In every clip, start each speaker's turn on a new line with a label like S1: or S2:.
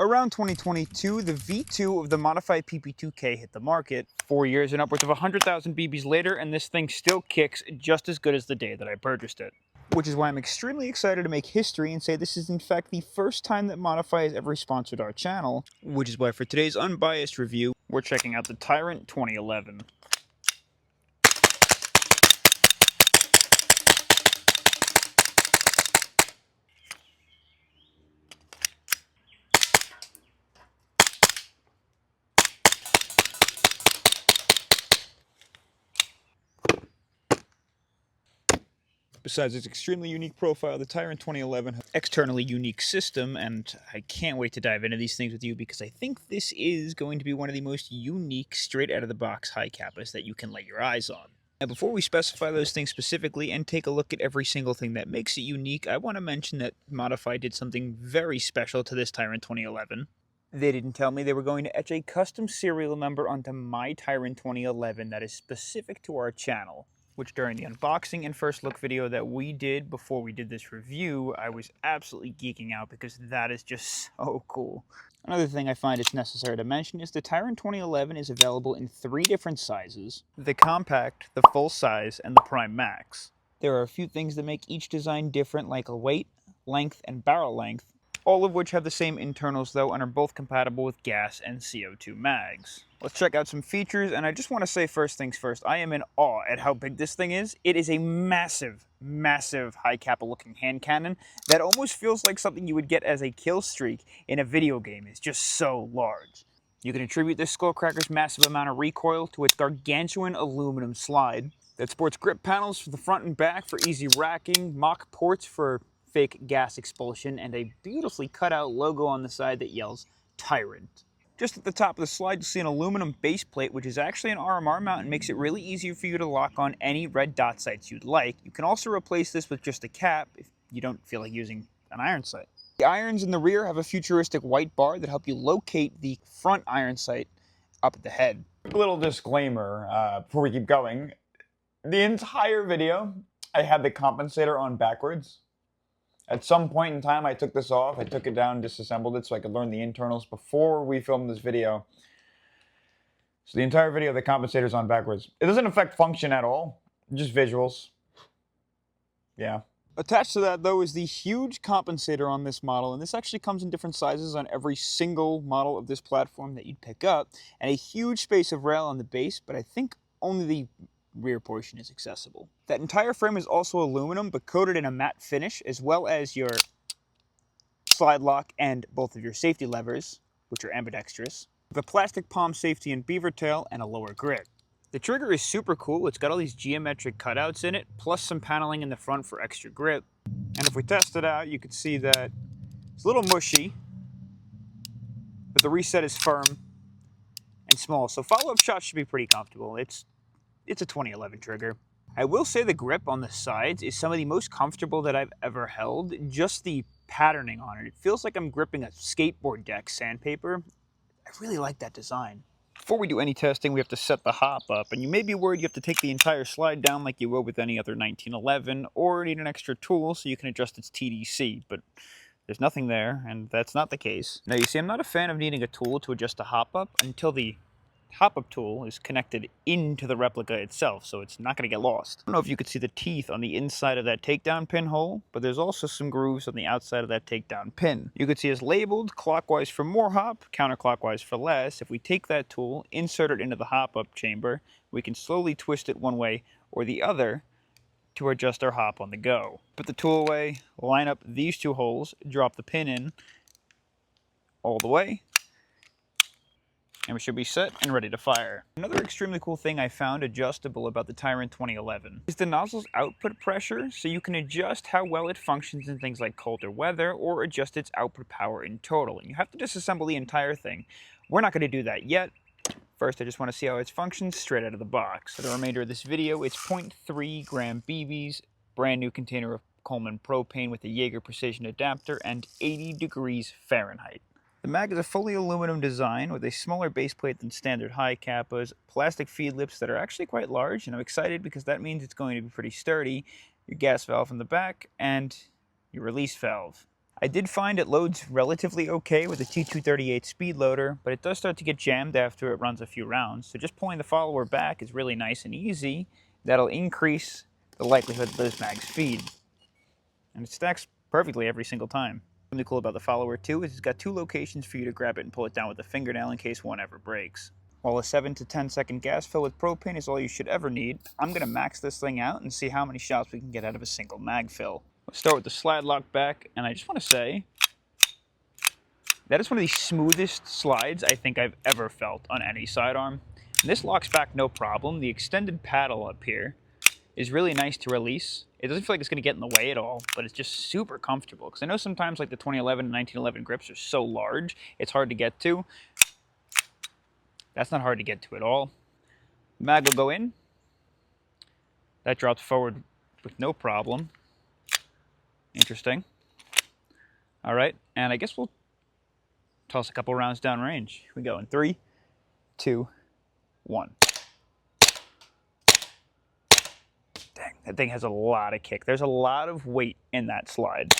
S1: Around 2022, the V2 of the modified PP2K hit the market. 4 years and upwards of 100,000 BBs later, and this thing still kicks just as good as the day that I purchased it. Which is why I'm extremely excited to make history and say this is in fact the first time that Modify has ever sponsored our channel. Which is why for today's unbiased review, we're checking out the Tyrant 2011. Besides its extremely unique profile, the Tyrant 2011 has an externally unique system, and I can't wait to dive into these things with you because I think this is going to be one of the most unique straight-out-of-the-box Hi Capas that you can lay your eyes on. Now, before we specify those things specifically and take a look at every single thing that makes it unique, I want to mention that Modify did something very special to this Tyrant 2011. They didn't tell me they were going to etch a custom serial number onto my Tyrant 2011 that is specific to our channel, which during the unboxing and first look video that we did before we did this review, I was absolutely geeking out because that is just so cool. Another thing I find it's necessary to mention is the Tyrant 2011 is available in 3 different sizes: the compact, the full size, and the Prime Max. There are a few things that make each design different, like weight, length, and barrel length, all of which have the same internals though and are both compatible with gas and CO2 mags. Let's check out some features, and I just want to say first things first, I am in awe at how big this thing is. It is a massive, massive Hi Capa looking hand cannon that almost feels like something you would get as a kill streak in a video game. It's just so large. You can attribute this Skullcracker's massive amount of recoil to its gargantuan aluminum slide that sports grip panels for the front and back for easy racking, mock ports for fake gas expulsion, and a beautifully cut out logo on the side that yells Tyrant. Just at the top of the slide, you'll see an aluminum base plate, which is actually an RMR mount and makes it really easy for you to lock on any red dot sights you'd like. You can also replace this with just a cap if you don't feel like using an iron sight. The irons in the rear have a futuristic white bar that help you locate the front iron sight up at the head.
S2: A little disclaimer before we keep going. The entire video, I had the compensator on backwards. At some point in time, I took this off. I took it down, disassembled it so I could learn the internals before we filmed this video. So the entire video, the compensator's on backwards. It doesn't affect function at all, just visuals. Yeah.
S1: Attached to that, though, is the huge compensator on this model, and this actually comes in different sizes on every single model of this platform that you'd pick up, and a huge space of rail on the base, but I think only the rear portion is accessible. That entire frame is also aluminum, but coated in a matte finish, as well as your slide lock and both of your safety levers, which are ambidextrous, with a plastic palm safety and beaver tail, and a lower grip. The trigger is super cool. It's got all these geometric cutouts in it, plus some paneling in the front for extra grip. And if we test it out, you can see that it's a little mushy, but the reset is firm and small, so follow-up shots should be pretty comfortable. It's a 2011 trigger. I will say the grip on the sides is some of the most comfortable that I've ever held. Just the patterning on it. It feels like I'm gripping a skateboard deck sandpaper. I really like that design. Before we do any testing, we have to set the hop up, and you may be worried you have to take the entire slide down like you would with any other 1911, or need an extra tool so you can adjust its TDC, but there's nothing there, and that's not the case. Now you see, I'm not a fan of needing a tool to adjust a hop up until the hop-up tool is connected into the replica itself, so it's not going to get lost. I don't know if you could see the teeth on the inside of that takedown pin hole, but there's also some grooves on the outside of that takedown pin. You could see it's labeled clockwise for more hop, counterclockwise for less. If we take that tool, insert it into the hop-up chamber, we can slowly twist it one way or the other to adjust our hop on the go. Put the tool away, line up these 2 holes, drop the pin in all the way, and we should be set and ready to fire. Another extremely cool thing I found adjustable about the Tyrant 2011 is the nozzle's output pressure, so you can adjust how well it functions in things like colder weather or adjust its output power in total. And you have to disassemble the entire thing. We're not going to do that yet. First, I just want to see how it functions straight out of the box. For the remainder of this video, it's 0.3 gram BBs, brand new container of Coleman propane with a Jaeger precision adapter, and 80 degrees Fahrenheit. The mag is a fully aluminum design with a smaller base plate than standard Hi Capas, plastic feed lips that are actually quite large, and I'm excited because that means it's going to be pretty sturdy, your gas valve in the back, and your release valve. I did find it loads relatively okay with a T238 speed loader, but it does start to get jammed after it runs a few rounds. So just pulling the follower back is really nice and easy. That'll increase the likelihood that those mags feed. And it stacks perfectly every single time. What's really cool about the follower too is it's got 2 locations for you to grab it and pull it down with a fingernail in case one ever breaks. While a 7 to 10 second gas fill with propane is all you should ever need, I'm going to max this thing out and see how many shots we can get out of a single mag fill. Let's start with the slide lock back, and I just want to say that is one of the smoothest slides I think I've ever felt on any sidearm. And this locks back no problem. The extended paddle up here is really nice to release. It doesn't feel like it's going to get in the way at all, but it's just super comfortable. Because I know sometimes like the 2011 and 1911 grips are so large, it's hard to get to. That's not hard to get to at all. The mag will go in. That drops forward with no problem. Interesting. All right, and I guess we'll toss a couple rounds downrange. Here we go in 3, 2, 1. Dang, that thing has a lot of kick. There's a lot of weight in that slide.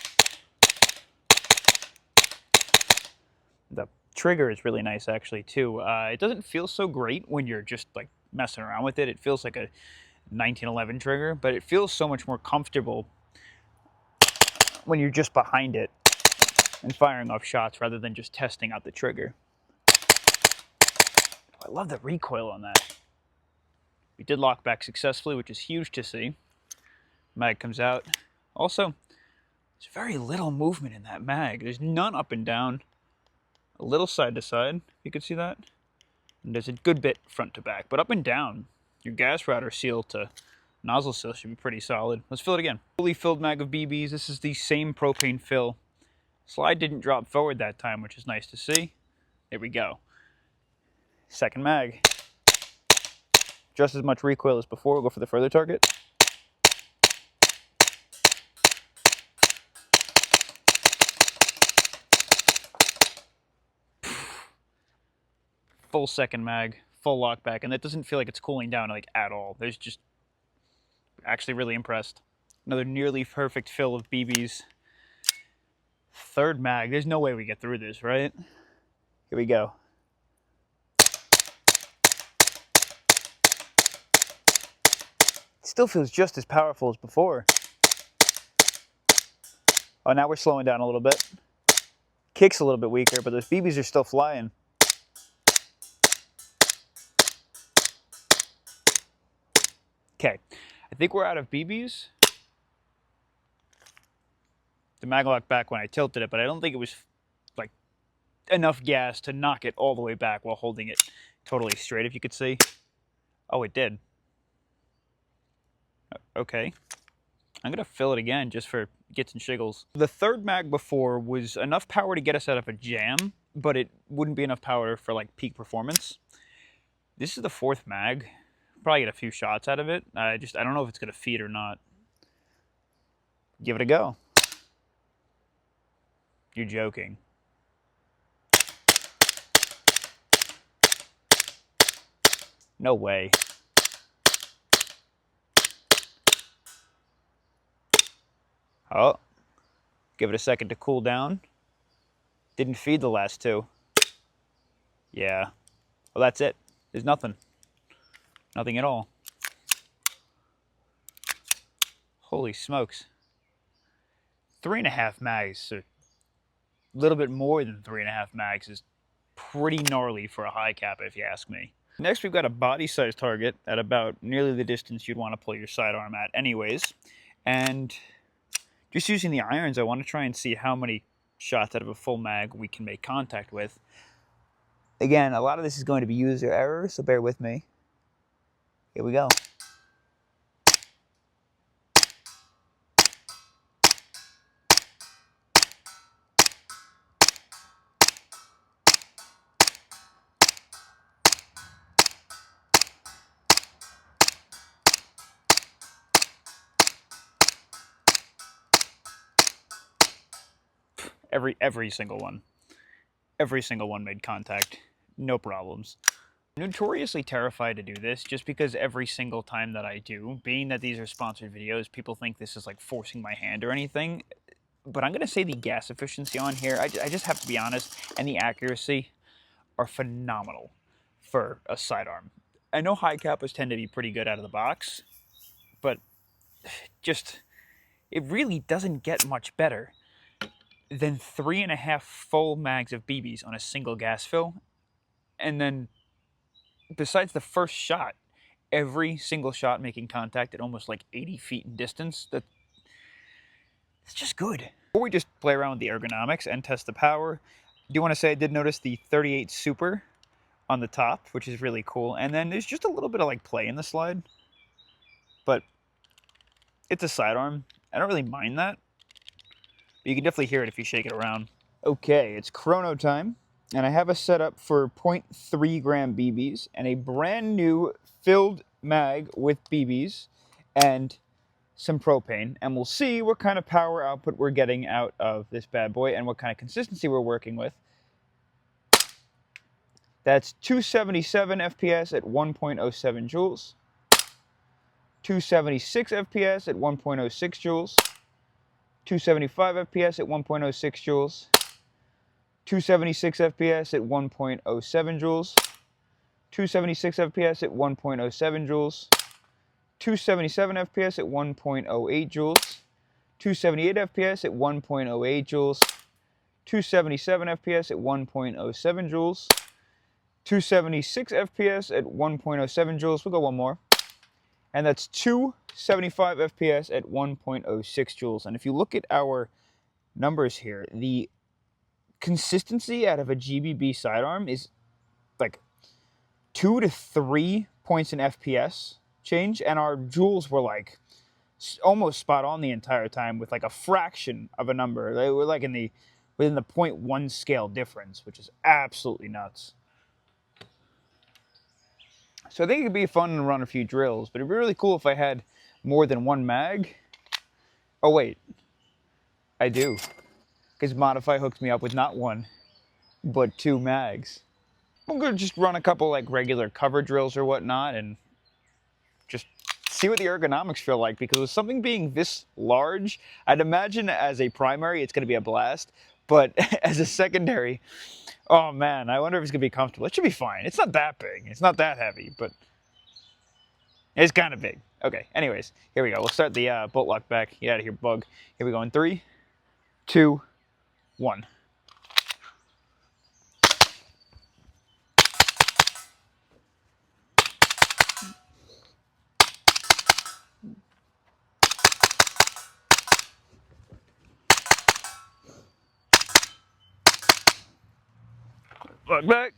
S1: The trigger is really nice actually too. It doesn't feel so great when you're just like messing around with it. It feels like a 1911 trigger, but it feels so much more comfortable when you're just behind it and firing off shots rather than just testing out the trigger. I love the recoil on that. We did lock back successfully, which is huge to see. Mag comes out. Also, there's very little movement in that mag. There's none up and down. A little side to side, you can see that. And there's a good bit front to back, but up and down, your gas router seal to nozzle seal should be pretty solid. Let's fill it again. Fully filled mag of BBs. This is the same propane fill. Slide didn't drop forward that time, which is nice to see. There we go. Second mag. Just as much recoil as before. We'll go for the further target. Full second mag, full lockback, and that doesn't feel like it's cooling down like at all. There's just actually really impressed. Another nearly perfect fill of BBs. Third mag. There's no way we get through this, right? Here we go. It still feels just as powerful as before. Oh, now we're slowing down a little bit. Kick's a little bit weaker, but those BBs are still flying. Okay, I think we're out of BBs. The mag locked back when I tilted it, but I don't think it was like enough gas to knock it all the way back while holding it totally straight, if you could see. Oh, it did. Okay. I'm gonna fill it again just for gets and shiggles. The third mag before was enough power to get us out of a jam, but it wouldn't be enough power for like peak performance. This is the fourth mag. Probably get a few shots out of it. I don't know if it's gonna feed or not. Give it a go. You're joking. No way. Oh, give it a second to cool down. Didn't feed the last two. Yeah. Well, that's it. There's nothing. Nothing at all. Holy smokes. 3.5 mags, so a little bit more than 3.5 mags is pretty gnarly for a high cap, if you ask me. Next, we've got a body size target at about nearly the distance you'd want to pull your sidearm at anyways. And just using the irons, I want to try and see how many shots out of a full mag we can make contact with. Again, a lot of this is going to be user error, so bear with me. Here we go. Every single one. Every single one made contact. No problems. I'm notoriously terrified to do this just because every single time that I do, being that these are sponsored videos, people think this is like forcing my hand or anything. but I'm going to say the gas efficiency on here, I just have to be honest, and the accuracy are phenomenal for a sidearm. I know Hi Capas tend to be pretty good out of the box, but just, it really doesn't get much better than 3.5 full mags of BBs on a single gas fill. And then, besides the first shot, every single shot making contact at almost like 80 feet in distance, that's just good. Before we just play around with the ergonomics and test the power, I do want to say I did notice the 38 Super on the top, which is really cool. And then there's just a little bit of like play in the slide, but it's a sidearm. I don't really mind that, but you can definitely hear it if you shake it around. Okay, it's chrono time, and I have a setup for 0.3 gram BBs and a brand new filled mag with BBs and some propane, and we'll see what kind of power output we're getting out of this bad boy and what kind of consistency we're working with. That's 277 FPS at 1.07 joules, 276 FPS at 1.06 joules, 275 FPS at 1.06 joules, 276 FPS at 1.07 joules, 276 FPS at 1.07 joules, 277 FPS at 1.08 joules, 278 FPS at 1.08 joules, 277 FPS at 1.07 joules, 276 FPS at 1.07 joules. We'll go one more. And that's 275 FPS at 1.06 joules. And if you look at our numbers here, the consistency out of a GBB sidearm is like 2 to 3 points in FPS change, and our joules were like almost spot on the entire time with like a fraction of a number. They were like within the 0.1 scale difference, which is absolutely nuts. So I think it could be fun to run a few drills, but it'd be really cool if I had more than one mag. Oh wait, I do, because Modify hooks me up with not one, but 2 mags. I'm gonna just run a couple like regular cover drills or whatnot and just see what the ergonomics feel like, because with something being this large, I'd imagine as a primary it's gonna be a blast, but as a secondary, oh man, I wonder if it's gonna be comfortable. It should be fine. It's not that big, it's not that heavy, but it's kind of big. Okay, anyways, here we go. We'll start the bolt lock back. Get out of here, bug. Here we go in 3, 2, 1. Look back.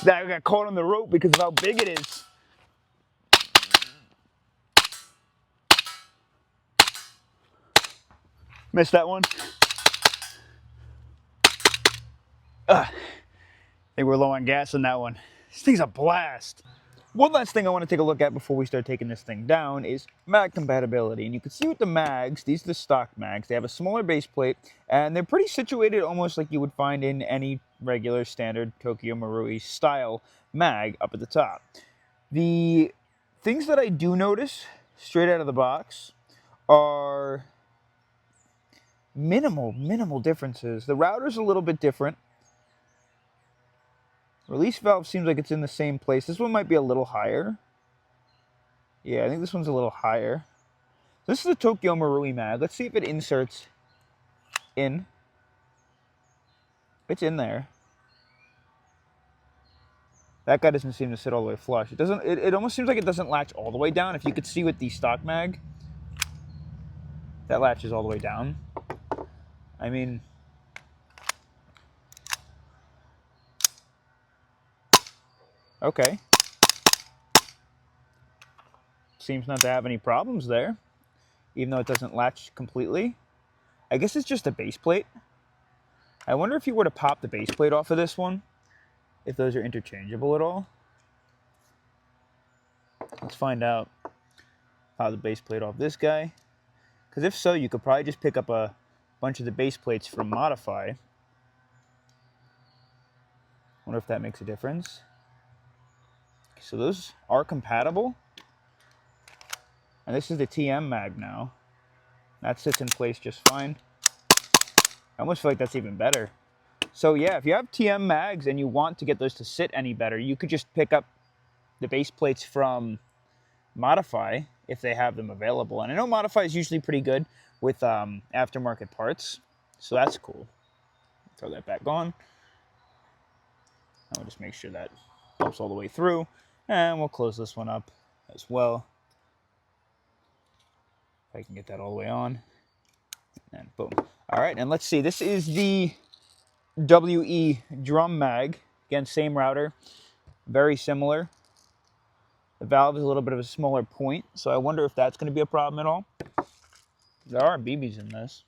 S1: Now I got caught on the rope because of how big it is. Missed that one. I think we're low on gas on that one. This thing's a blast. One last thing I want to take a look at before we start taking this thing down is mag compatibility. And you can see with the mags, these are the stock mags. They have a smaller base plate, and they're pretty situated almost like you would find in any regular standard Tokyo Marui style mag up at the top. The things that I do notice straight out of the box are minimal differences. The router's a little bit different. Release valve seems like it's in the same place. This one might be a little higher. Yeah, I think this one's a little higher. This is the Tokyo Marui mag. Let's see if it inserts in. It's in there. That guy doesn't seem to sit all the way flush. It doesn't. It almost seems like it doesn't latch all the way down. If you could see with the stock mag, that latches all the way down. I mean, okay. Seems not to have any problems there, even though it doesn't latch completely. I guess it's just a base plate. I wonder if you were to pop the base plate off of this one, if those are interchangeable at all. Let's find out. Pop the base plate off this guy. Because if so, you could probably just pick up a bunch of the base plates from Modify. Wonder if that makes a difference. So those are compatible. And this is the TM mag now. That sits in place just fine. I almost feel like that's even better. So yeah, if you have TM mags and you want to get those to sit any better, you could just pick up the base plates from Modify if they have them available. And I know Modify is usually pretty good with aftermarket parts, so that's cool. Throw that back on. And we'll just make sure that pumps all the way through. And we'll close this one up as well. If I can get that all the way on. And boom. All right, and let's see. This is the WE drum mag. Again, same router. Very similar. The valve is a little bit of a smaller point, so I wonder if that's going to be a problem at all. There are BBs in this.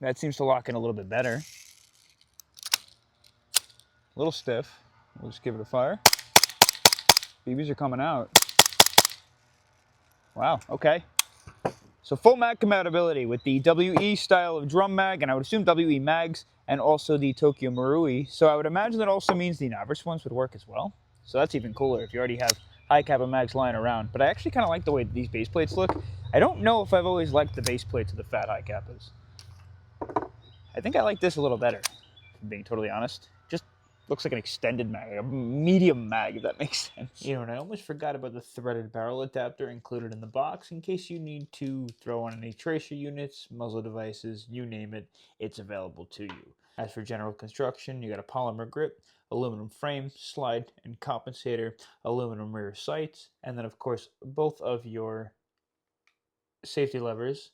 S1: That seems to lock in a little bit better. A little stiff. We'll just give it a fire. BBs are coming out. Wow, okay. So full mag compatibility with the WE style of drum mag, and I would assume WE mags, and also the Tokyo Marui. So I would imagine that also means the novice ones would work as well. So that's even cooler if you already have Hi Capa mags lying around. But I actually kind of like the way these base plates look. I don't know if I've always liked the base plates of the fat Hi Capas. I think I like this a little better, if I'm being totally honest. Just looks like an extended mag, a medium mag, if that makes sense. You know, and I almost forgot about the threaded barrel adapter included in the box in case you need to throw on any tracer units, muzzle devices, you name it, it's available to you. As for general construction, you got a polymer grip, aluminum frame, slide and compensator, aluminum rear sights, and then of course both of your safety levers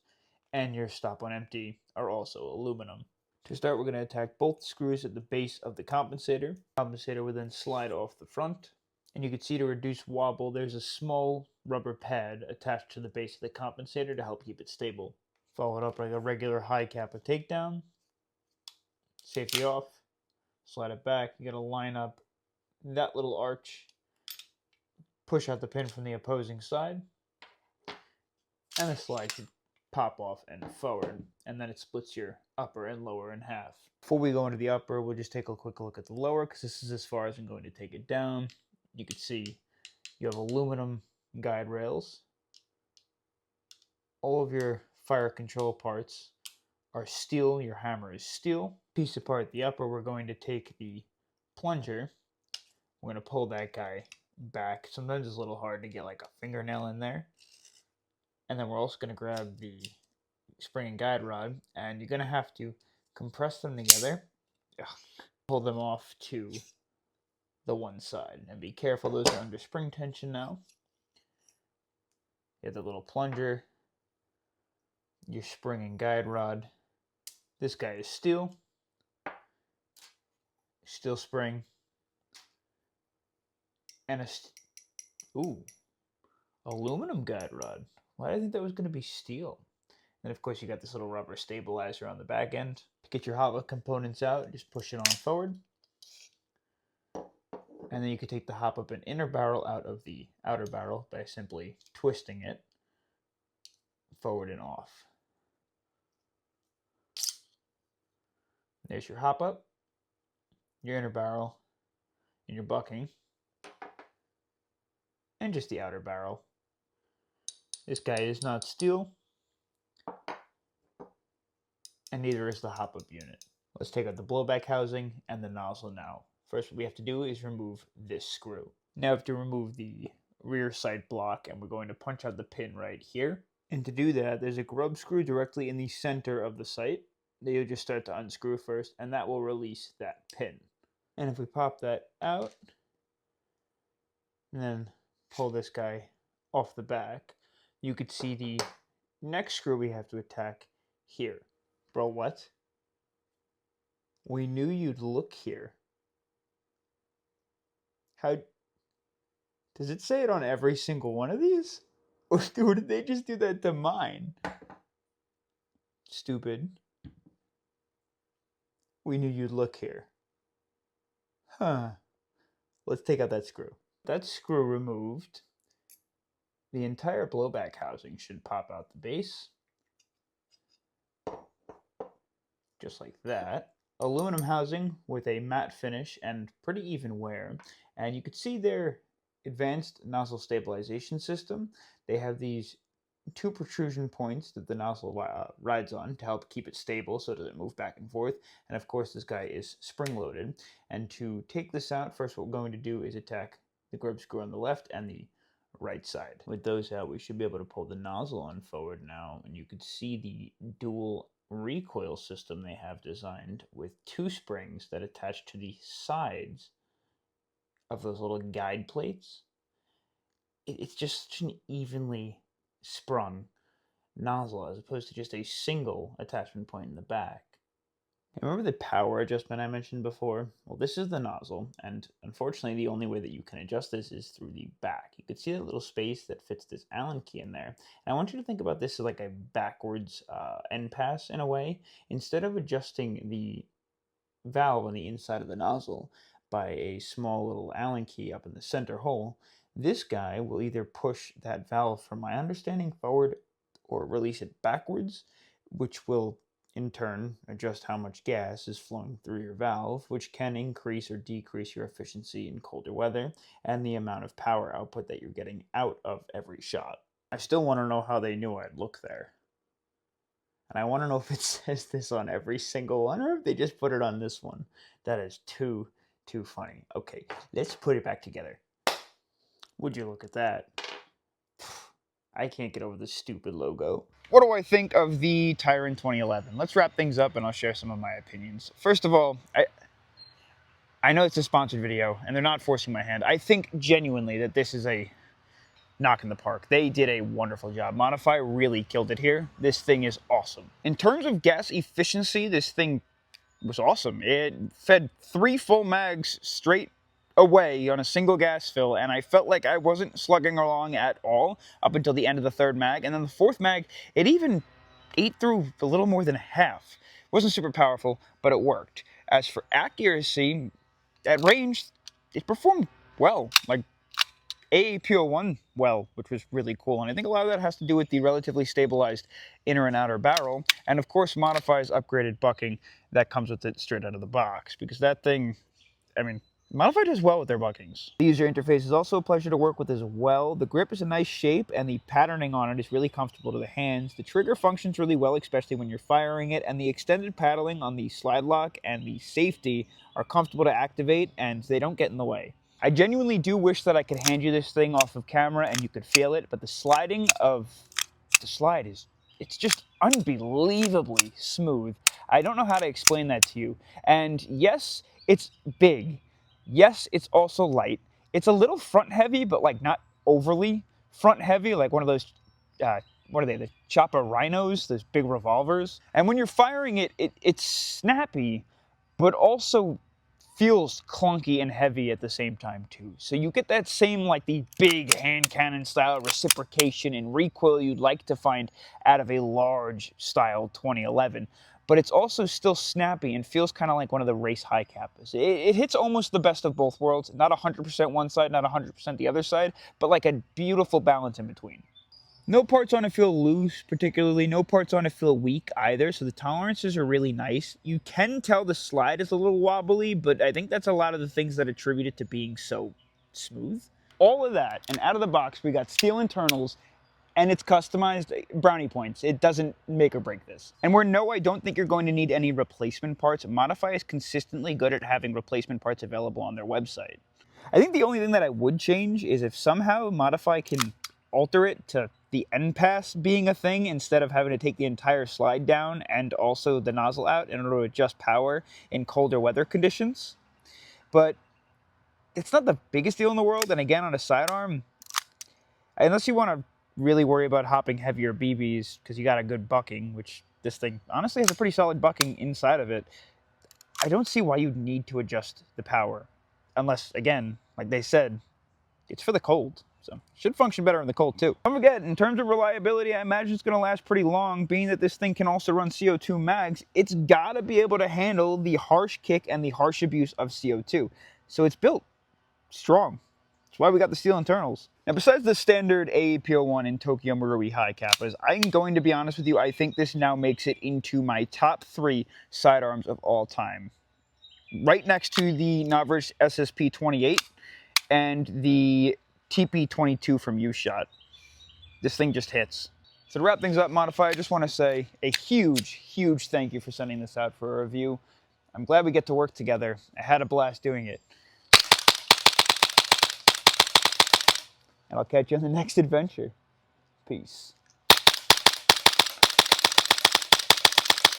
S1: and your stop on empty are also aluminum. To start, we're going to attack both screws at the base of the compensator. The compensator will then slide off the front. And you can see to reduce wobble, there's a small rubber pad attached to the base of the compensator to help keep it stable. Follow it up like a regular Hi Capa takedown. Safety off. Slide it back. You got to line up that little arch. Push out the pin from the opposing side. And the slide should pop off and forward, and then it splits your upper and lower in half. Before we go into the upper, we'll just take a quick look at the lower, because this is as far as I'm going to take it down. You can see you have aluminum guide rails. All of your fire control parts are steel. Your hammer is steel. Piece apart the upper, we're going to take the plunger. We're going to pull that guy back. Sometimes it's a little hard to get like a fingernail in there. And then we're also going to grab the spring and guide rod, and you're going to have to compress them together. Pull them off to the one side. And be careful, those are under spring tension now. You have the little plunger, your spring and guide rod. This guy is steel. Steel spring. And aluminum guide rod. Why did I think that was going to be steel? And of course you got this little rubber stabilizer on the back end. To get your hot components out, just push it on forward. And then you can take the hop up and inner barrel out of the outer barrel by simply twisting it forward and off. There's your hop up, your inner barrel, and your bucking, and just the outer barrel. This guy is not steel, and neither is the hop up unit. Let's take out the blowback housing and the nozzle now. First, what we have to do is remove this screw. Now we have to remove the rear sight block, and we're going to punch out the pin right here. And to do that, there's a grub screw directly in the center of the sight that you'll just start to unscrew first, and that will release that pin. And if we pop that out, and then pull this guy off the back, you could see the next screw we have to attack here. Bro, what? We knew you'd look here. How does it say it on every single one of these? Or did they just do that to mine? Stupid. We knew you'd look here. Huh. Let's take out that screw. That screw removed. The entire blowback housing should pop out the base. Just like that. aluminum housing with a matte finish and pretty even wear. And you can see their advanced nozzle stabilization system. They have these two protrusion points that the nozzle rides on to help keep it stable so it doesn't move back and forth. And of course, this guy is spring loaded. And to take this out, first what we're going to do is attack the grub screw on the left and the right side. With those out, we should be able to pull the nozzle on forward now, and you can see the dual recoil system they have designed with two springs that attach to the sides of those little guide plates. It's just such an evenly sprung nozzle as opposed to just a single attachment point in the back. Remember the power adjustment I mentioned before? Well, this is the nozzle, and unfortunately the only way that you can adjust this is through the back. You can see that little space that fits this Allen key in there. And I want you to think about this as like a backwards end pass in a way. Instead of adjusting the valve on the inside of the nozzle by a small little Allen key up in the center hole, this guy will either push that valve, from my understanding, forward or release it backwards, which will in turn adjust how much gas is flowing through your valve, which can increase or decrease your efficiency in colder weather and the amount of power output that you're getting out of every shot. I still want to know how they knew I'd look there. And I want to know if it says this on every single one or if they just put it on this one. That is too funny. Okay, let's put it back together. Would you look at that? I can't get over this stupid logo. What do I think of the Tyrant 2011? Let's wrap things up and I'll share some of my opinions. First of all, I know it's a sponsored video and they're not forcing my hand. I think genuinely that this is a knock in the park. They did a wonderful job. Modify really killed it here. This thing is awesome. In terms of gas efficiency, this thing was awesome. It fed 3 full mags straight away on a single gas fill, and I felt like I wasn't slugging along at all up until the end of the 3rd mag. And then the 4th mag, it even ate through a little more than half. It wasn't super powerful, but it worked. As for accuracy, at range, it performed well, like AAPO1 well, which was really cool. And I think a lot of that has to do with the relatively stabilized inner and outer barrel, and of course Modify's upgraded bucking that comes with it straight out of the box, because that thing, I mean, Modify does well with their buckings. The user interface is also a pleasure to work with as well. The grip is a nice shape and the patterning on it is really comfortable to the hands. The trigger functions really well, especially when you're firing it, and the extended paddling on the slide lock and the safety are comfortable to activate and they don't get in the way. I genuinely do wish that I could hand you this thing off of camera and you could feel it, but the sliding of the slide it's just unbelievably smooth. I don't know how to explain that to you. And yes, it's big. Yes, it's also light. It's a little front heavy, but like not overly front heavy, like one of those, what are they, the Choppa Rhinos, those big revolvers. And when you're firing it, it's snappy, but also feels clunky and heavy at the same time too. So you get that same, like the big hand cannon style reciprocation and recoil you'd like to find out of a large style 2011. But it's also still snappy and feels kind of like one of the race Hi Capas. It hits almost the best of both worlds. Not 100% one side, not 100% the other side, but like a beautiful balance in between. No parts on it feel loose, particularly. No parts on it feel weak either, so the tolerances are really nice. You can tell the slide is a little wobbly, but I think that's a lot of the things that attribute it to being so smooth. All of that, and out of the box, we got steel internals, and it's customized brownie points. It doesn't make or break this. And where no, I don't think you're going to need any replacement parts, Modify is consistently good at having replacement parts available on their website. I think the only thing that I would change is if somehow Modify can alter it to the end pass being a thing instead of having to take the entire slide down and also the nozzle out in order to adjust power in colder weather conditions. But it's not the biggest deal in the world, and again, on a sidearm, unless you want to really worry about hopping heavier BBs because you got a good bucking, which this thing honestly has a pretty solid bucking inside of it, I don't see why you'd need to adjust the power. Unless, again, like they said, it's for the cold. So should function better in the cold too. Don't forget, in terms of reliability, I imagine it's going to last pretty long. Being that this thing can also run CO2 mags, it's got to be able to handle the harsh kick and the harsh abuse of CO2. So it's built strong. It's why we got the steel internals. Now, besides the standard AAPO1 and Tokyo Marui Hi Capas, I'm going to be honest with you, I think this now makes it into my top 3 sidearms of all time. Right next to the Novritsch SSP-28 and the TP-22 from U-Shot. This thing just hits. So to wrap things up, Modify, I just want to say a huge, huge thank you for sending this out for a review. I'm glad we get to work together. I had a blast doing it. And I'll catch you on the next adventure. Peace.